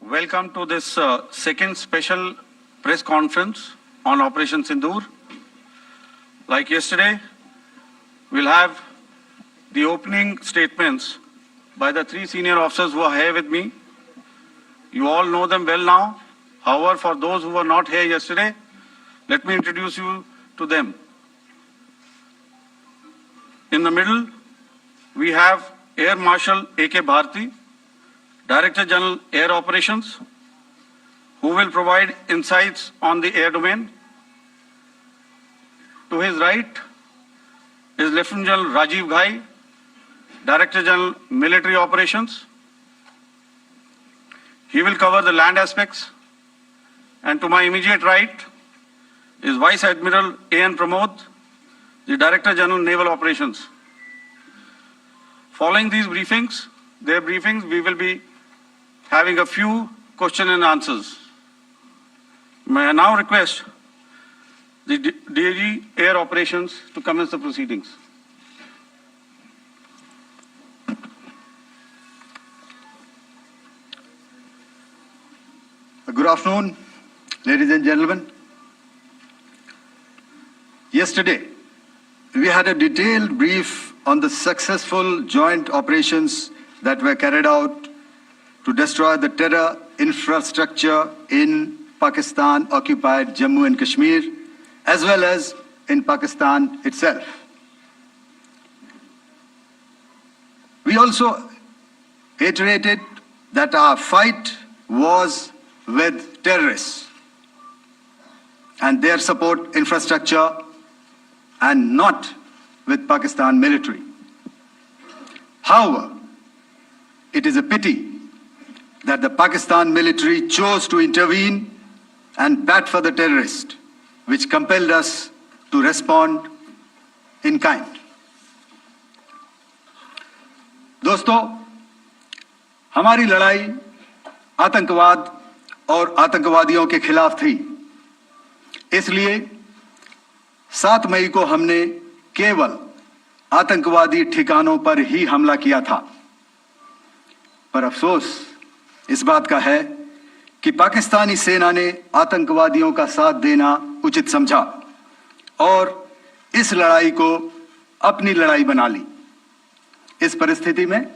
Welcome to this second special press conference on Operation Sindoor. Like yesterday, we'll have the opening statements by the three senior officers who are here with me. You all know them well now. However, for those who were not here yesterday, let me introduce you to them. In the middle, we have Air Marshal A.K. Bharti, Director General Air Operations, who will provide insights on the air domain. To his right is Lieutenant General Rajiv Ghai, Director General Military Operations. He will cover the land aspects. And to my immediate right is Vice Admiral A.N. Pramod, the Director General Naval Operations. Following these briefings, we will be having a few question and answers. May I now request the DG Air Operations to commence the proceedings. Good afternoon, ladies and gentlemen. Yesterday, we had a detailed brief on the successful joint operations that were carried out to destroy the terror infrastructure in Pakistan-occupied Jammu and Kashmir, as well as in Pakistan itself. We also iterated that our fight was with terrorists and their support infrastructure and not with Pakistan military. However, it is a pity that the Pakistan military chose to intervene and bat for the terrorist, which compelled us to respond in kind. दोस्तों, हमारी लड़ाई आतंकवाद और आतंकवादियों के खिलाफ थी। इसलिए 7 मई को हमने केवल आतंकवादी ठिकानों पर ही हमला किया था। पर अफसोस इस बात का है कि पाकिस्तानी सेना ने आतंकवादियों का साथ देना उचित समझा और इस लड़ाई को अपनी लड़ाई बना ली। इस परिस्थिति में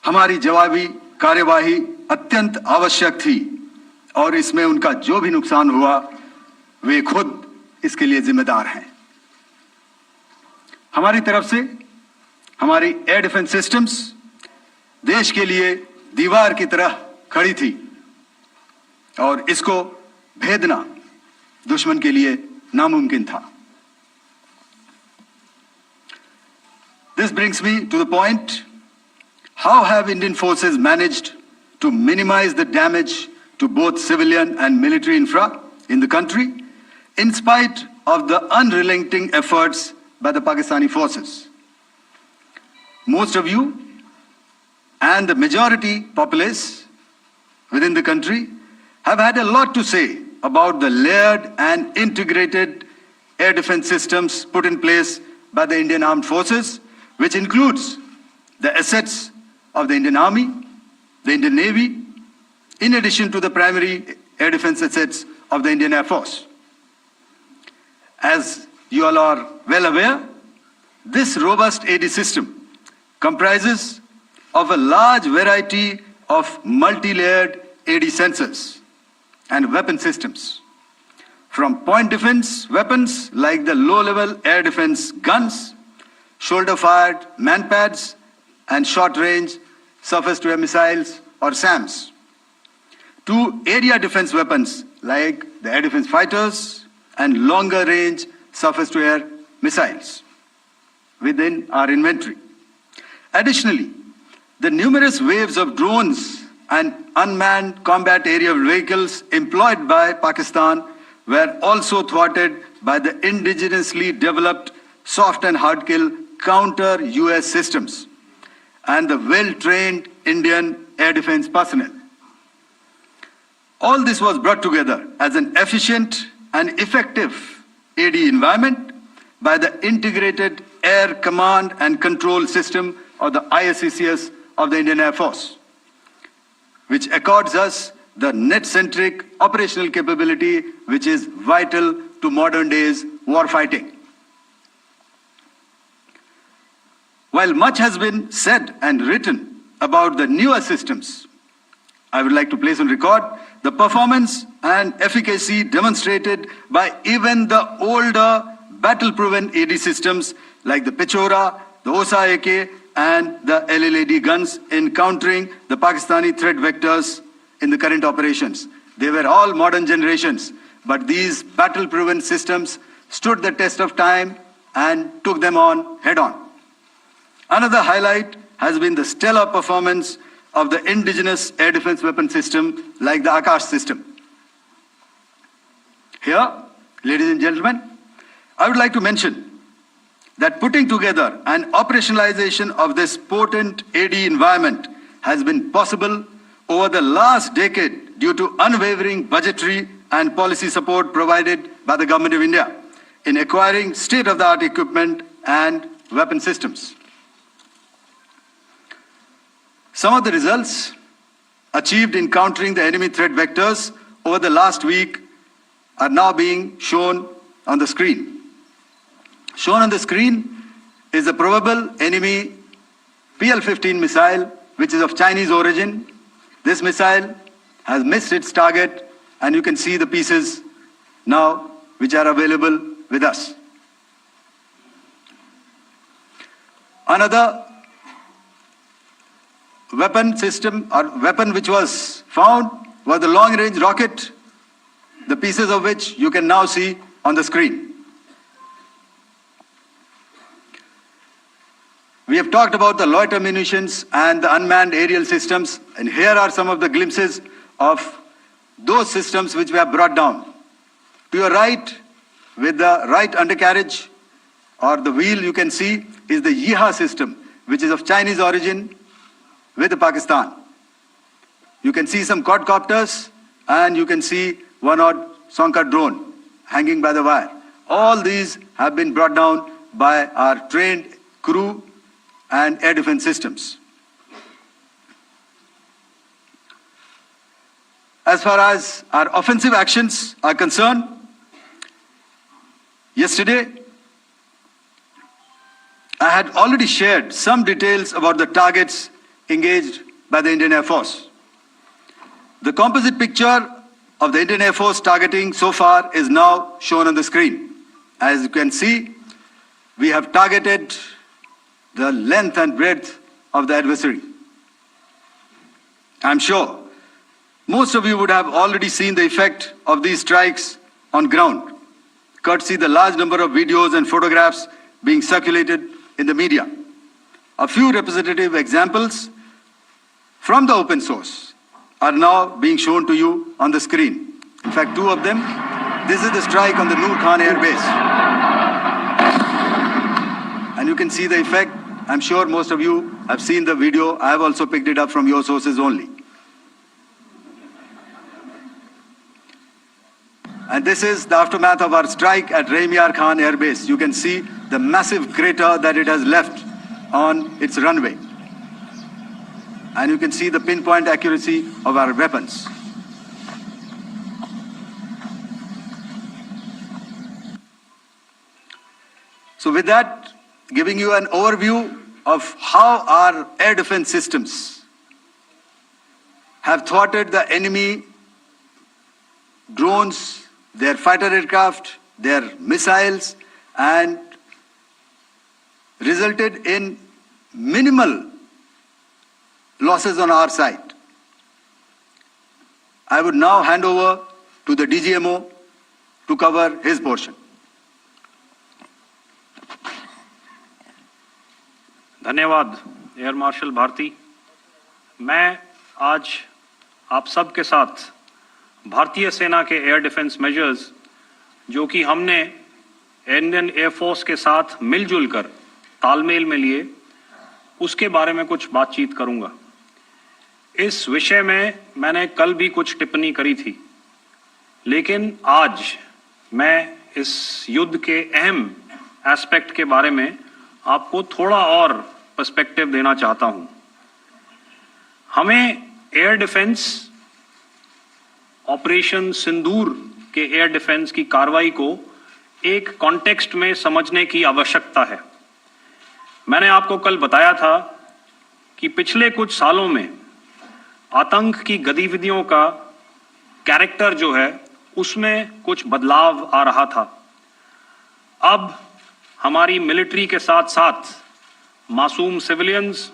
हमारी जवाबी कार्यवाही अत्यंत आवश्यक थी और इसमें उनका जो भी नुकसान हुआ, वे खुद इसके लिए जिम्मेदार हैं। हमारी तरफ से हमारी एयर डिफेंस सिस्टम्स देश के लिए दीवार की तरह खड़ी थी और इसको भेदना दुश्मन के लिए नामुमकिन था। This brings me to the point, how have Indian forces managed to minimize the damage to both civilian and military infra in the country in spite of the unrelenting efforts by the Pakistani forces? Most of you and the majority populace within the country have had a lot to say about the layered and integrated air defense systems put in place by the Indian Armed Forces, which includes the assets of the Indian Army, the Indian Navy, in addition to the primary air defense assets of the Indian Air Force. As you all are well aware, this robust AD system comprises of a large variety of multi-layered AD sensors and weapon systems, from point defense weapons like the low-level air defense guns, shoulder-fired manpads, and short-range surface-to-air missiles or SAMs, to area defense weapons like the air defense fighters and longer-range surface-to-air missiles within our inventory. Additionally, the numerous waves of drones and unmanned combat aerial vehicles employed by Pakistan were also thwarted by the indigenously developed soft and hard kill counter-US systems and the well-trained Indian air defense personnel. All this was brought together as an efficient and effective AD environment by the Integrated Air Command and Control System, or the ISCCS of the Indian Air Force, which accords us the net-centric operational capability which is vital to modern days war fighting. While much has been said and written about the newer systems, I would like to place on record the performance and efficacy demonstrated by even the older battle-proven AD systems like the Pechora, the OSA AK and the LLAD guns in countering the Pakistani threat vectors in the current operations. They were all modern generations, but these battle-proven systems stood the test of time and took them on head-on. Another highlight has been the stellar performance of the indigenous air defense weapon system like the Akash system. Here, ladies and gentlemen, I would like to mention that putting together and operationalization of this potent AD environment has been possible over the last decade due to unwavering budgetary and policy support provided by the Government of India in acquiring state-of-the-art equipment and weapon systems. Some of the results achieved in countering the enemy threat vectors over the last week are now being shown on the screen. Shown on the screen is the probable enemy PL-15 missile, which is of Chinese origin. This missile has missed its target, and you can see the pieces now which are available with us. Another weapon system or weapon which was found was the long-range rocket, the pieces of which you can now see on the screen. We have talked about the loiter munitions and the unmanned aerial systems, and here are some of the glimpses of those systems which we have brought down. To your right, with the right undercarriage or the wheel, you can see is the Yeeha system, which is of Chinese origin with Pakistan. You can see some quadcopters and you can see one odd Sonka drone hanging by the wire. All these have been brought down by our trained crew and air defense systems. As far as our offensive actions are concerned, yesterday I had already shared some details about the targets engaged by the Indian Air Force. The composite picture of the Indian Air Force targeting so far is now shown on the screen. As you can see, we have targeted the length and breadth of the adversary. I'm sure most of you would have already seen the effect of these strikes on ground, courtesy the large number of videos and photographs being circulated in the media. A few representative examples from the open source are now being shown to you on the screen. In fact, two of them. This is the strike on the Noor Khan Air Base. And you can see the effect. I'm sure most of you have seen the video. I have also picked it up from your sources only. And this is the aftermath of our strike at Raimiar Khan Air Base. You can see the massive crater that it has left on its runway. And you can see the pinpoint accuracy of our weapons. So with that, giving you an overview of how our air defense systems have thwarted the enemy drones, their fighter aircraft, their missiles, and resulted in minimal losses on our side. I would now hand over to the DGMO to cover his portion. धन्यवाद air marshal Bharti. मैं आज आप सब के साथ भारतीय सेना के एयर डिफेंस मेजर्स जो कि हमने इंडियन एयर फोर्स के साथ मिलजुल कर तालमेल में लिए, उसके बारे में कुछ बातचीत करूंगा। इस विषय में मैंने कल भी कुछ टिप्पणी करी थी, लेकिन आज मैं इस युद्ध के अहम एस्पेक्ट के बारे में आपको थोड़ा और पर्सपेक्टिव देना चाहता हूं। हमें एयर डिफेंस ऑपरेशन सिंदूर के एयर डिफेंस की कार्रवाई को एक कॉन्टेक्स्ट में समझने की आवश्यकता है। मैंने आपको कल बताया था कि पिछले कुछ सालों में आतंक की गतिविधियों का कैरेक्टर जो है उसमें कुछ बदलाव आ रहा था। अब हमारी मिलिट्री के साथ साथ मासूम सिविलियंस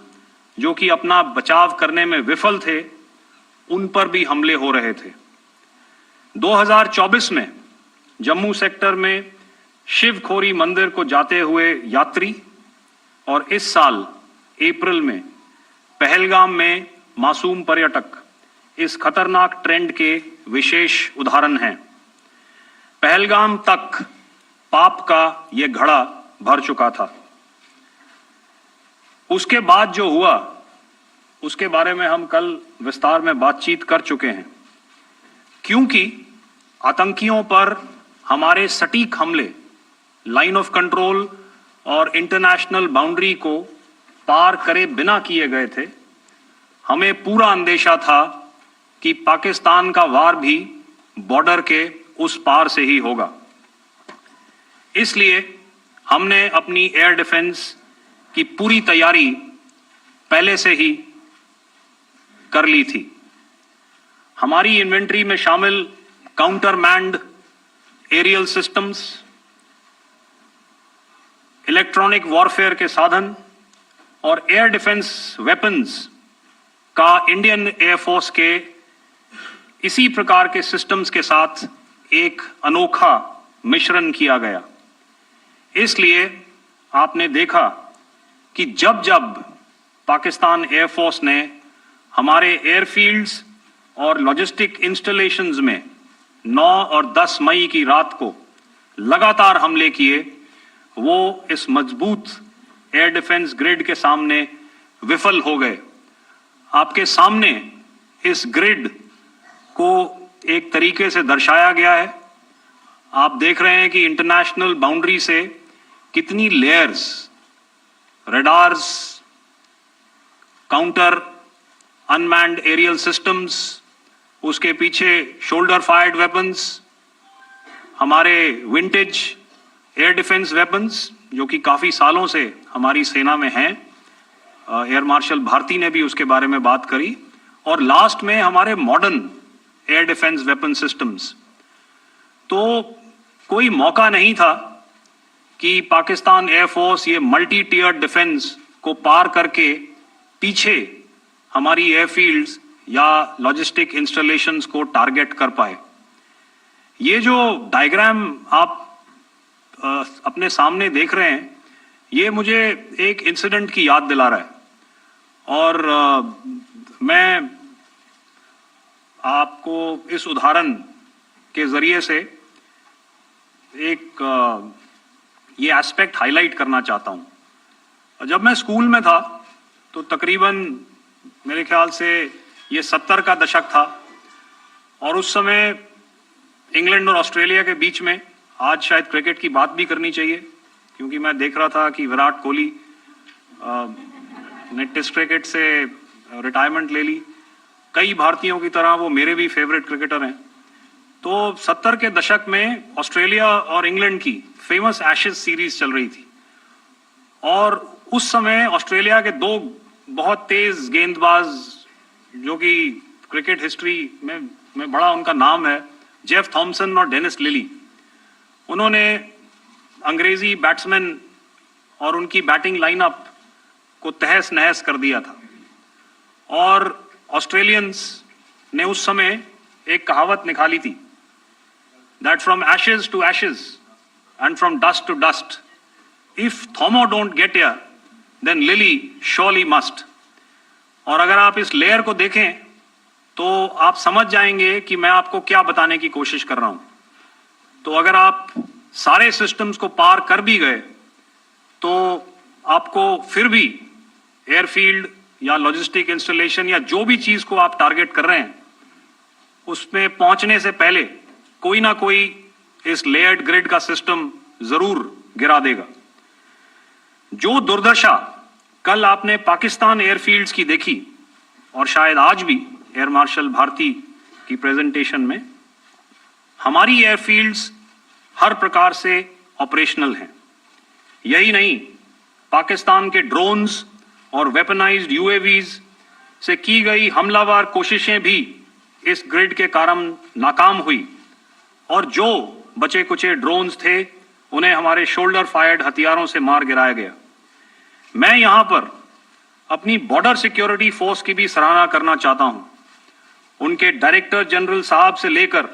जो कि अपना बचाव करने में विफल थे, उन पर भी हमले हो रहे थे। 2024 में जम्मू सेक्टर में शिवखोरी मंदिर को जाते हुए यात्री और इस साल अप्रैल में पहलगाम में मासूम पर्यटक इस खतरनाक ट्रेंड के विशेष उदाहरण हैं। पहलगाम तक पाप का यह घड़ा भर चुका था। उसके बाद जो हुआ उसके बारे में हम कल विस्तार में बातचीत कर चुके हैं, क्योंकि आतंकियों पर हमारे सटीक हमले लाइन ऑफ कंट्रोल और इंटरनेशनल बाउंड्री को पार करे बिना किए गए थे। हमें पूरा अंदेशा था कि पाकिस्तान का वार भी बॉर्डर के उस पार से ही होगा। इसलिए हमने अपनी एयर डिफेंस की पूरी तैयारी पहले से ही कर ली थी। हमारी इन्वेंट्री में शामिल counter manned aerial systems, electronic warfare के साधन और एयर डिफेंस वेपन्स का इंडियन एयरफोर्स के इसी प्रकार के सिस्टम्स के साथ एक अनोखा मिश्रण किया गया। इसलिए आपने देखा कि जब जब पाकिस्तान एयरफोर्स ने हमारे एयरफील्ड्स और लॉजिस्टिक इंस्टॉलेशंस में 9 और 10 मई की रात को लगातार हमले किए, वो इस मजबूत एयर डिफेंस ग्रिड के सामने विफल हो गए। आपके सामने इस ग्रिड को एक तरीके से दर्शाया गया है। आप देख रहे हैं कि इंटरनेशनल बाउंड्री से कितनी layers, radars, counter unmanned aerial systems, उसके पीछे शोल्डर फायर्ड वेपन्स, हमारे विंटेज एयर डिफेंस वेपन्स जो कि काफी सालों से हमारी सेना में हैं। एयर मार्शल भारती ने भी उसके बारे में बात करी। और लास्ट में हमारे modern air defence weapon systems. तो कोई मौका नहीं था कि पाकिस्तान एयरफोर्स ये मल्टी टियर डिफेंस को पार करके पीछे हमारी एयरफील्ड्स या लॉजिस्टिक इंस्टॉलेशंस को टारगेट कर पाए। ये जो डायग्राम आप अपने सामने देख रहे हैं, ये मुझे एक इंसिडेंट की याद दिला रहा है। और मैं आपको इस उदाहरण के जरिए से एक ये एस्पेक्ट हाईलाइट करना चाहता हूं। जब मैं स्कूल में था तो तकरीबन मेरे ख्याल से ये 70 का दशक था और उस समय इंग्लैंड और ऑस्ट्रेलिया के बीच में, आज शायद क्रिकेट की बात भी करनी चाहिए क्योंकि मैं देख रहा था कि विराट कोहली ने टेस्ट क्रिकेट से रिटायरमेंट ले ली। कई भारतीयों की तरह वो मेरे भी फेवरेट क्रिकेटर हैं। तो 70 के दशक में ऑस्ट्रेलिया और इंग्लैंड की फेमस एशेज सीरीज चल रही थी और उस समय ऑस्ट्रेलिया के दो बहुत तेज गेंदबाज जो कि क्रिकेट हिस्ट्री में बड़ा उनका नाम है, जेफ थॉमसन और डेनिस लिली, उन्होंने अंग्रेजी बैट्समैन और उनकी बैटिंग लाइनअप को तहस नहस कर दिया था। और ऑस्ट्रेलियंस ने उस समय एक कहावत निकाली थी, that from ashes to ashes and from dust to dust, if Thommo don't get here then Lillee surely must. और अगर आप इस लेयर को देखें तो आप समझ जाएंगे कि मैं आपको क्या बताने की कोशिश कर रहा हूं। तो अगर आप सारे सिस्टम्स को पार कर भी गए तो आपको फिर भी एयरफील्ड या लॉजिस्टिक इंस्टॉलेशन या जो भी चीज को आप टारगेट कर रहे हैं उसमें पहुंचने से पहले कोई ना कोई इस लेयर्ड ग्रिड का सिस्टम जरूर गिरा देगा। जो दुर्दशा कल आपने पाकिस्तान एयरफील्ड्स की देखी, और शायद आज भी एयर मार्शल भारती की प्रेजेंटेशन में, हमारी एयरफील्ड्स हर प्रकार से ऑपरेशनल हैं। यही नहीं, पाकिस्तान के ड्रोन्स और वेपनाइज्ड यूएवीज से की गई हमलावर कोशिशें भी इस ग्रिड के कारण नाकाम हुई और जो बचे कुचे ड्रोन्स थे उन्हें हमारे शोल्डर फायर्ड हथियारों से मार गिराया गया। मैं यहां पर अपनी बॉर्डर सिक्योरिटी फोर्स की भी सराहना करना चाहता हूं। उनके डायरेक्टर जनरल साहब से लेकर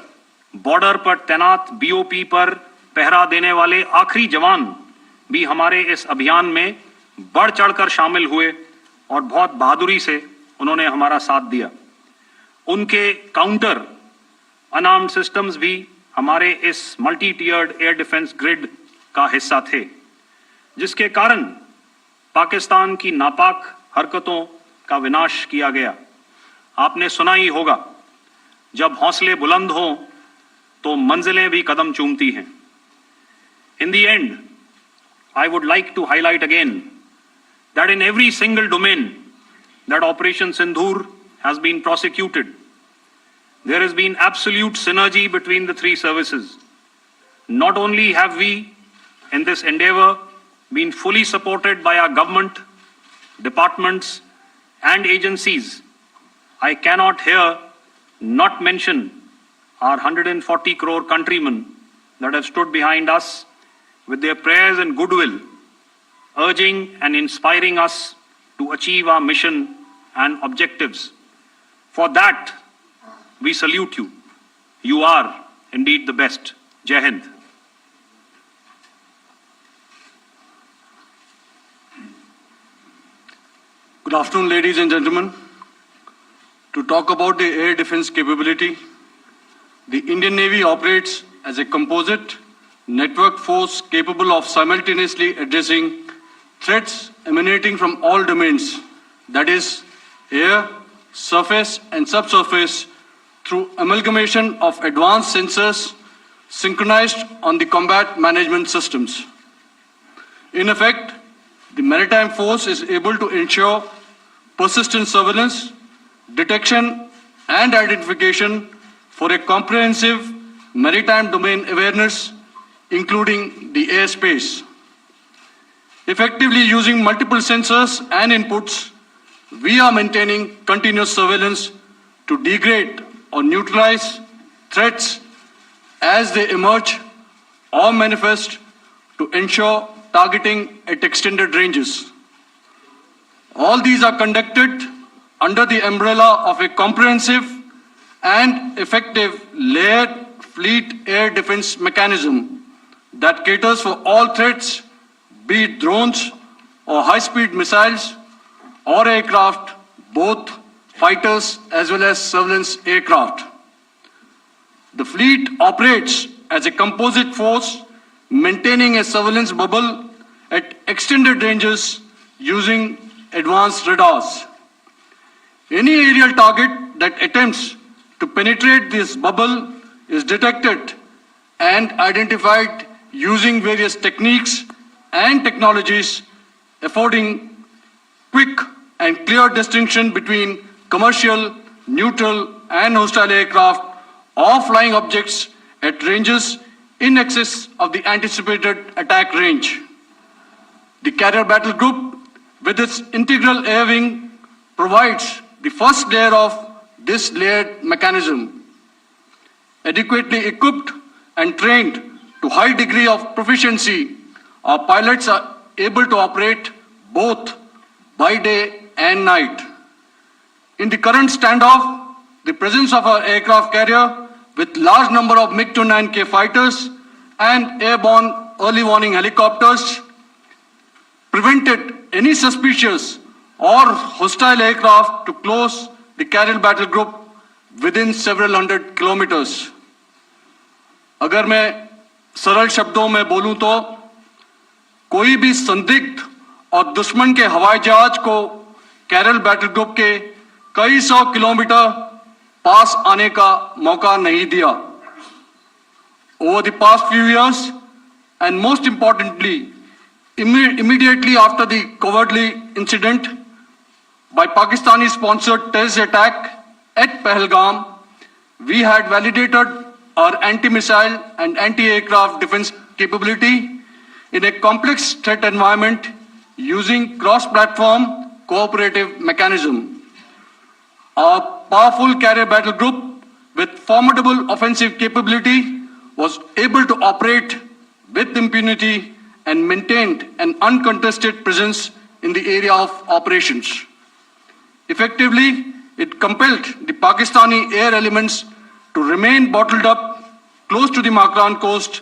बॉर्डर पर तैनात बीओपी पर पहरा देने वाले आखिरी जवान भी हमारे इस अभियान में बढ़ चढ़कर शामिल हुए और बहुत बहादुरी से उन्होंने हमारा साथ दिया। उनके काउंटर अनार्म्ड सिस्टम्स भी हमारे इस मल्टी टियर्ड एयर डिफेंस ग्रिड का हिस्सा थे, जिसके कारण पाकिस्तान की नापाक हरकतों का विनाश किया गया। आपने सुना ही होगा, जब हौसले बुलंद हों तो मंजिलें भी कदम चूमती हैं। In the end, I would like to highlight again that in every single domain that Operation Sindoor has been prosecuted, there has been absolute synergy between the three services. Not only have we, in this endeavor, been fully supported by our government, departments, and agencies, I cannot here not mention our 140 crore countrymen that have stood behind us with their prayers and goodwill, urging and inspiring us to achieve our mission and objectives. For that, we salute you. You are indeed the best. Jai Hind. Good afternoon, ladies and gentlemen. To talk about the air defense capability, the Indian Navy operates as a composite network force capable of simultaneously addressing threats emanating from all domains, that is, air, surface, and subsurface, through amalgamation of advanced sensors synchronized on the combat management systems. In effect, the maritime force is able to ensure persistent surveillance, detection, and identification for a comprehensive maritime domain awareness, including the airspace. Effectively using multiple sensors and inputs, we are maintaining continuous surveillance to degrade or neutralize threats as they emerge or manifest, to ensure targeting at extended ranges. All these are conducted under the umbrella of a comprehensive and effective layered fleet air defense mechanism that caters for all threats, be it drones or high-speed missiles or aircraft, both fighters as well as surveillance aircraft. The fleet operates as a composite force, maintaining a surveillance bubble at extended ranges using advanced radars. Any aerial target that attempts to penetrate this bubble is detected and identified using various techniques and technologies, affording quick and clear distinction between commercial, neutral, and hostile aircraft or flying objects at ranges in excess of the anticipated attack range. The Carrier Battle Group, with its integral air wing, provides the first layer of this layered mechanism. Adequately equipped and trained to high degree of proficiency, our pilots are able to operate both by day and night. In the current standoff, the presence of our aircraft carrier with large number of MiG-29K fighters and airborne early warning helicopters prevented any suspicious or hostile aircraft to close the Carrier Battle Group within several hundred kilometers. अगर मैं सरल शब्दों में बोलूं तो कोई भी संदिग्ध और दुश्मन के हवाई जहाज को कैरल बैटल ग्रुप के कई सौ किलोमीटर पास आने का मौका नहीं दिया. Over the past few years, and most importantly, immediately after the cowardly incident, by Pakistani-sponsored terrorist attack at Pahalgam, we had validated our anti-missile and anti-aircraft defense capability in a complex threat environment using cross-platform cooperative mechanism. Our powerful carrier battle group with formidable offensive capability was able to operate with impunity and maintained an uncontested presence in the area of operations. Effectively, it compelled the Pakistani air elements to remain bottled up close to the Makran coast,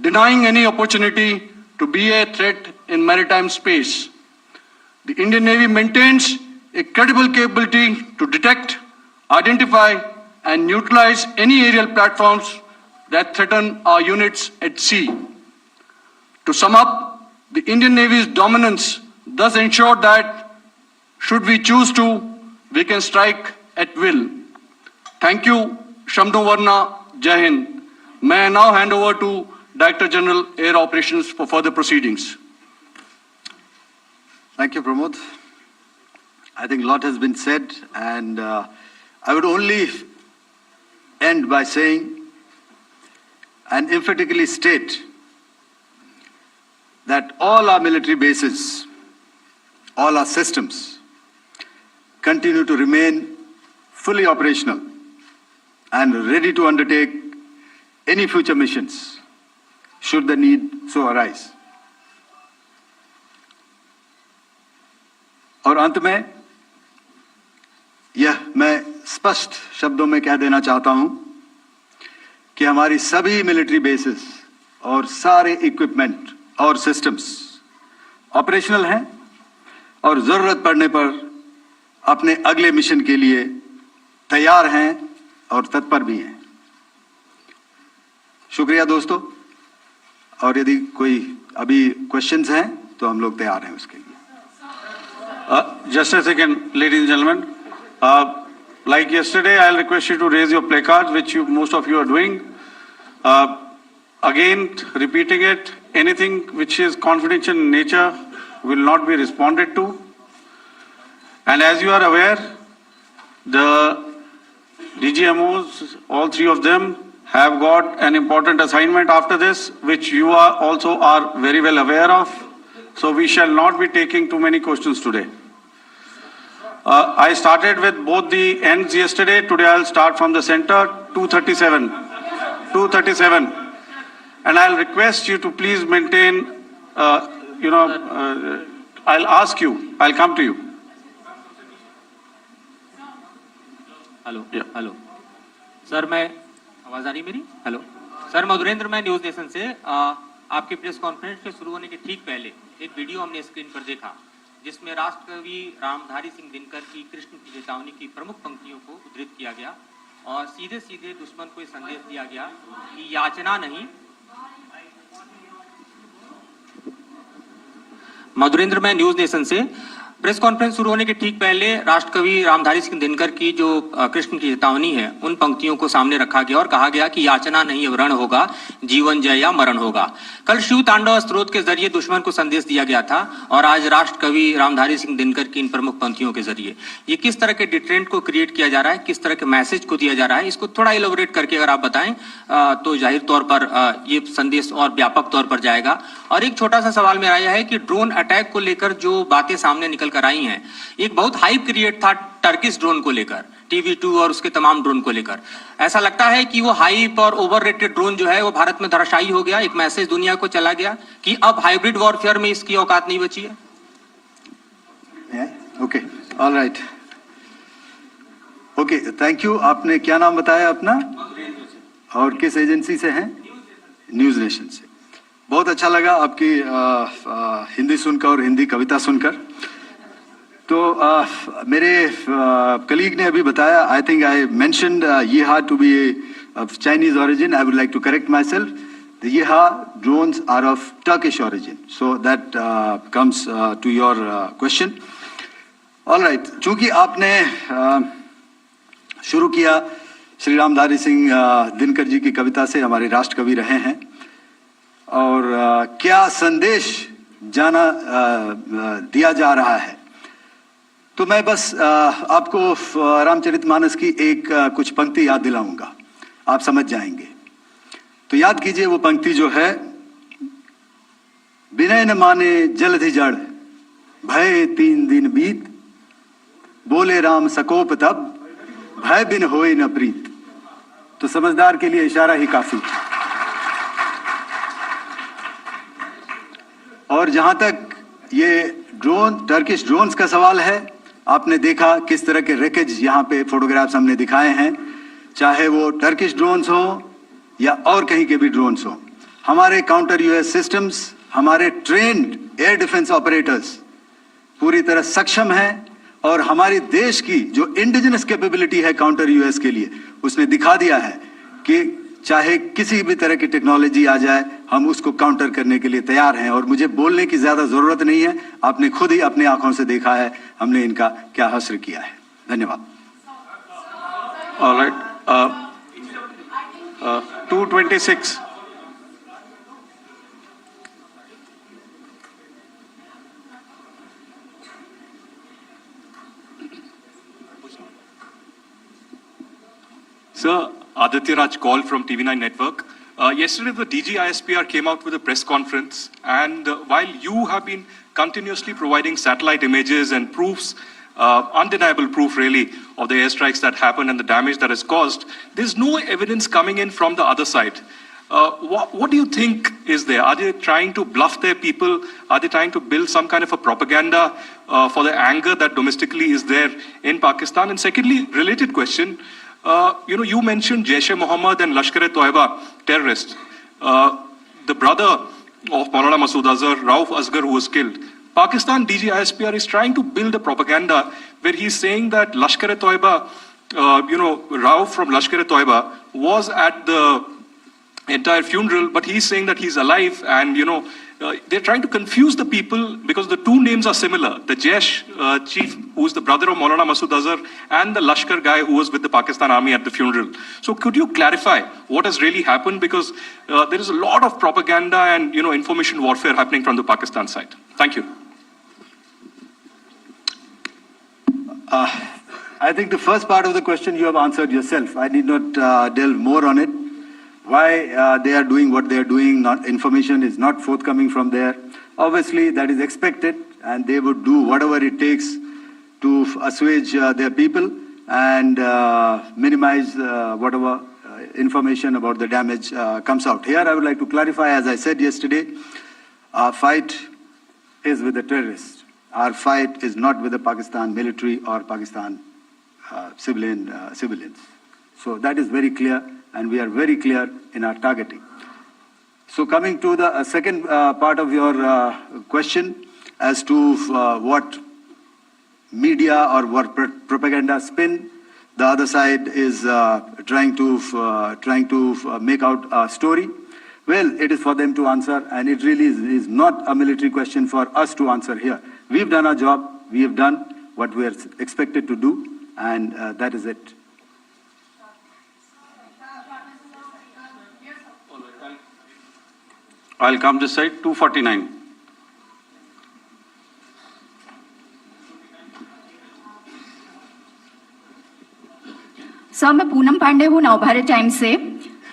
denying any opportunity to be a threat in maritime space. The Indian Navy maintains a credible capability to detect, identify, and neutralize any aerial platforms that threaten our units at sea. To sum up, the Indian Navy's dominance thus ensured that, should we choose to, we can strike at will. Thank you, Shamdho Varna, Jai Hind. May I now hand over to Director General Air Operations for further proceedings. Thank you, Pramod. I think a lot has been said, and I would only end by saying and emphatically state that all our military bases, all our systems continue to remain fully operational and ready to undertake any future missions should the need so arise. और अंत में यह मैं स्पष्ट शब्दों में कह देना चाहता हूं कि हमारी सभी मिलिट्री बेसेस और सारे इक्विपमेंट और सिस्टम्स ऑपरेशनल हैं और जरूरत पड़ने पर अपने अगले मिशन के लिए तैयार हैं और तत्पर भी हैं। शुक्रिया दोस्तों, और यदि कोई अभी क्वेश्चंस हैं तो हम लोग तैयार हैं उसके लिए। Just a second, ladies and gentlemen. Like yesterday, I'll request you to raise your placards, which most of you are doing. Again, repeating it, anything which is confidential in nature will not be responded to. And as you are aware, the DGMOs, all three of them, have got an important assignment after this, which you are very well aware of. So we shall not be taking too many questions today. I started with both the ends yesterday. Today I'll start from the center, 237. 237. And I'll request you to please maintain, I'll ask you, I'll come to you. Hello Yeah. Hello sir, मैं आवाज आ रही मेरी? Hello sir, Madhurendra, मैं news nation से आपके press conference के शुरू होने के ठीक पहले एक वीडियो हमने स्क्रीन पर देखा जिसमें राष्ट्रकवि रामधारी सिंह दिनकर की कृष्ण की चेतावनी की प्रमुख पंक्तियों को उद्धृत किया गया और सीधे सीधे दुश्मन को संदेश दिया गया कि याचना नहीं। मधुरेंद्र, मैं न्यूज नेशन से प्रेस कॉन्फ्रेंस शुरू होने के ठीक पहले राष्ट्रकवि रामधारी सिंह दिनकर की जो कृष्ण की चेतावनी है उन पंक्तियों को सामने रखा गया और कहा गया कि याचना नहीं रण होगा, जीवन जय या मरण होगा। कल शिव तांडव स्त्रोत के जरिए दुश्मन को संदेश दिया गया था और आज राष्ट्रकवि रामधारी सिंह दिनकर की इन प्रमुख पंक्तियों के जरिए ये किस तरह के डिट्रेंट को क्रिएट किया जा रहा है, किस तरह के मैसेज को दिया जा रहा है, इसको थोड़ा इलेबोरेट करके अगर आप बताएं तो जाहिर तौर पर ये संदेश और व्यापक तौर पर जाएगा। और एक छोटा सा सवाल मेरा यह है कि ड्रोन अटैक को लेकर जो बातें सामने निकल कर आई हैं, एक बहुत हाइप क्रिएट था टर्किश ड्रोन को लेकर, TB2 और उसके तमाम ड्रोन को लेकर। ऐसा लगता है कि वो हाइप और ओवररेटेड ड्रोन जो है वो भारत में धराशायी हो गया, एक मैसेज दुनिया को चला गया कि अब हाइब्रिड वॉरफेयर में इसकी औकात नहीं बची है। Okay, alright, okay, thank you. आपने क्या नाम बताया अपना और किस एजेंसी से हैं? न्यूज नेशन से। बहुत अच्छा लगा आपकी हिंदी सुनकर और हिंदी कविता सुनकर। तो मेरे कलीग ने अभी बताया, I think I mentioned Yiha to be of Chinese origin. I would like to correct myself, the Yiha drones are of Turkish origin, so that comes to your question. Alright, चूंकि आपने शुरू किया श्री रामधारी सिंह दिनकर जी की कविता से, हमारे राष्ट्र कवि रहे हैं, और क्या संदेश दिया जा रहा है, तो मैं बस आपको रामचरितमानस की एक कुछ पंक्ति याद दिलाऊंगा, आप समझ जाएंगे। तो याद कीजिए वो पंक्ति जो है, विनय न माने जलधि जड़, भय 3 दिन बीत, बोले राम सकोप तब, भय बिन होए न प्रीत। तो समझदार के लिए इशारा ही काफी। और जहां तक ये टर्किश ड्रोन्स का सवाल है, आपने देखा किस तरह के रेकेज यहाँ पे फोटोग्राफ्स हमने दिखाए हैं, चाहे वो टर्किश ड्रोन्स हो या और कहीं के भी ड्रोन्स हो। हमारे काउंटर यूएस सिस्टम्स, हमारे ट्रेन्ड एयर डिफेंस ऑपरेटर्स पूरी तरह सक्षम हैं, और हमारी देश की जो इंडिजिनस कैपेबिलिटी है काउंटर यूएस के लिए, उसने दिखा दिया है कि चाहे किसी भी तरह की टेक्नोलॉजी आ जाए, हम उसको काउंटर करने के लिए तैयार हैं। और मुझे बोलने की ज्यादा जरूरत नहीं है, आपने खुद ही अपनी आंखों से देखा है हमने इनका क्या हश्र किया है। धन्यवाद। All right. 226. Sir, Aditya Raj call from TV9 Network. Yesterday, the DG ISPR came out with a press conference, and while you have been continuously providing satellite images and proofs, undeniable proof really, of the airstrikes that happened and the damage that is caused, there's no evidence coming in from the other side. What do you think is there? Are they trying to bluff their people? Are they trying to build some kind of a propaganda for the anger that domestically is there in Pakistan? And secondly, related question, you mentioned Jaish-e-Mohammed and Lashkar-e-Toiba terrorists. The brother of Maulana Masood Azhar, Rauf Asghar, who was killed. Pakistan DG ISPR is trying to build a propaganda where he's saying that Lashkar-e-Toiba, Rauf from Lashkar-e-Toiba was at the entire funeral, but he's saying that he's alive, and they're trying to confuse the people because the two names are similar. The Jaish chief, who's the brother of Maulana Masood Azhar, and the Lashkar guy who was with the Pakistan army at the funeral. So could you clarify what has really happened? Because there is a lot of propaganda and information warfare happening from the Pakistan side. Thank you. I think the first part of the question you have answered yourself. I need not delve more on it. Why they are doing what they are doing, information is not forthcoming from there. Obviously, that is expected, and they would do whatever it takes to assuage their people and minimize whatever information about the damage comes out. Here, I would like to clarify, as I said yesterday, our fight is with the terrorists. Our fight is not with the Pakistan military or Pakistan civilians. So that is very clear, and we are very clear in our targeting. So coming to the second part of your question as to what media or what propaganda spin the other side is trying to make out a story. Well, it is for them to answer, and it really is not a military question for us to answer here. We've done our job, we have done what we are expected to do, and that is it. I'll come this side. 249. Sir, मैं पूनम पांडे हूँ, Navbharat times से।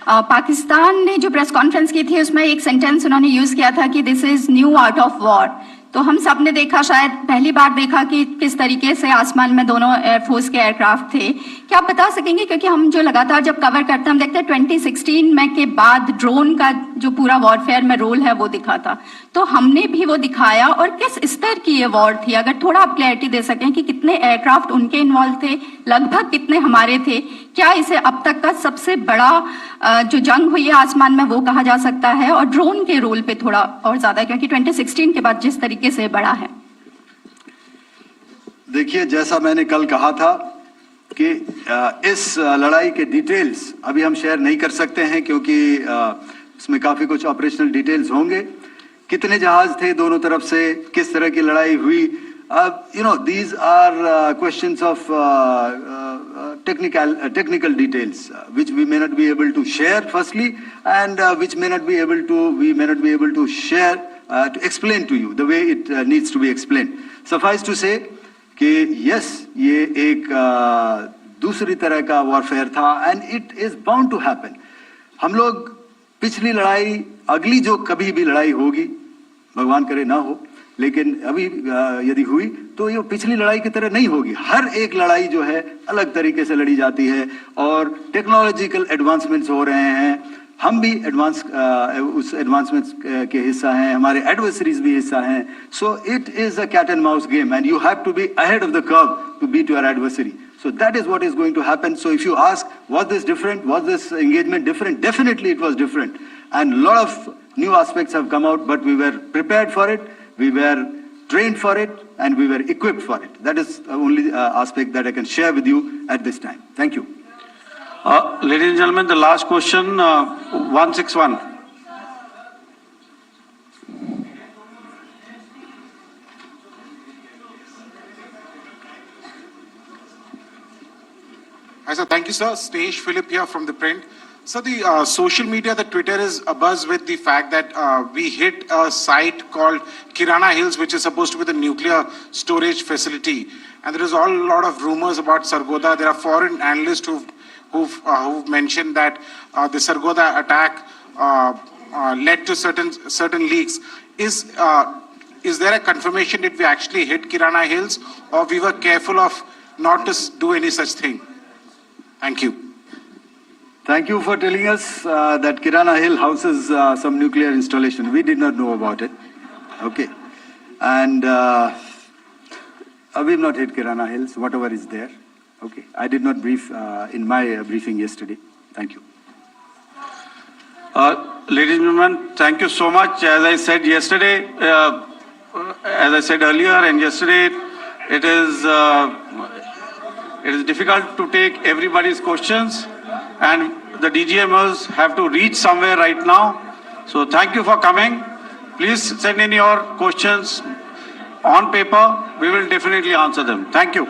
पाकिस्तान ने जो press conference की थी उसमें एक sentence उन्होंने यूज किया था कि this is new art of war. तो हम सब ने देखा, शायद पहली बार देखा कि किस तरीके से आसमान में दोनों एयरफोर्स के एयरक्राफ्ट थे। क्या आप बता सकेंगे, क्योंकि हम जो लगातार जब कवर करते हैं हम देखते हैं 2016 में के बाद ड्रोन का जो पूरा वॉरफेयर में रोल है वो दिखा था, तो हमने भी वो दिखाया, और किस स्तर की ये वॉर थी? अगर थोड़ा आप क्लैरिटी दे सकें कि कितने एयरक्राफ्ट उनके इन्वॉल्व थे, लगभग कितने हमारे थे, क्या इसे अब तक का सबसे बड़ा जो जंग हुई है आसमान में वो कहा जा सकता है? और ड्रोन के रोल पे थोड़ा और ज्यादा, क्योंकि 2016 के बाद जिस तरीके से बढ़ा है। देखिए, जैसा मैंने कल कहा था कि इस लड़ाई के डिटेल्स अभी हम शेयर नहीं कर सकते हैं, क्योंकि इसमें काफी कुछ ऑपरेशनल डिटेल्स होंगे। कितने जहाज थे दोनों तरफ से, किस तरह की लड़ाई हुई, these are questions of technical details which we may not be able to share firstly, and which we may not be able to share to explain to you the way it needs to be explained. Suffice to say कि yes ये एक दूसरी तरह का warfare था and it is bound to happen. हम लोग पिछली लड़ाई, अगली जो कभी भी लड़ाई होगी, भगवान करे ना हो, लेकिन अभी यदि हुई तो ये पिछली लड़ाई की तरह नहीं होगी. हर एक लड़ाई जो है अलग तरीके से लड़ी जाती है और टेक्नोलॉजिकल एडवांसमेंट्स हो रहे हैं. हम भी उस एडवांसमेंट्स के हिस्सा हैं, हमारे एडवर्सरीज भी हिस्सा हैं. So it is a cat and mouse game and you have to be ahead of the curve to beat your adversary. So that is what is going to happen. So if you ask, was this different? Was this engagement different? Definitely it was different. And a lot of new aspects have come out, but we were prepared for it, we were trained for it, and we were equipped for it. That is the only aspect that I can share with you at this time. Thank you. Ladies and gentlemen, the last question, 161. Hi, sir. Thank you, sir. Snesh Philip here from the print. So the social media, the Twitter is abuzz with the fact that we hit a site called Kirana Hills, which is supposed to be the nuclear storage facility. And there is a lot of rumors about Sargodha. There are foreign analysts who've mentioned that the Sargodha attack led to certain leaks. Is there a confirmation that we actually hit Kirana Hills, or we were careful of not to do any such thing? Thank you. Thank you for telling us that Kirana Hill houses some nuclear installation. We did not know about it. Okay. And we've not hit Kirana Hills, whatever is there. Okay. I did not brief in my briefing yesterday. Thank you. Ladies and gentlemen, thank you so much. As I said yesterday, as I said earlier and yesterday, it is difficult to take everybody's questions, and the DGMers have to reach somewhere right now. So thank you for coming. Please send in your questions on paper. We will definitely answer them. Thank you.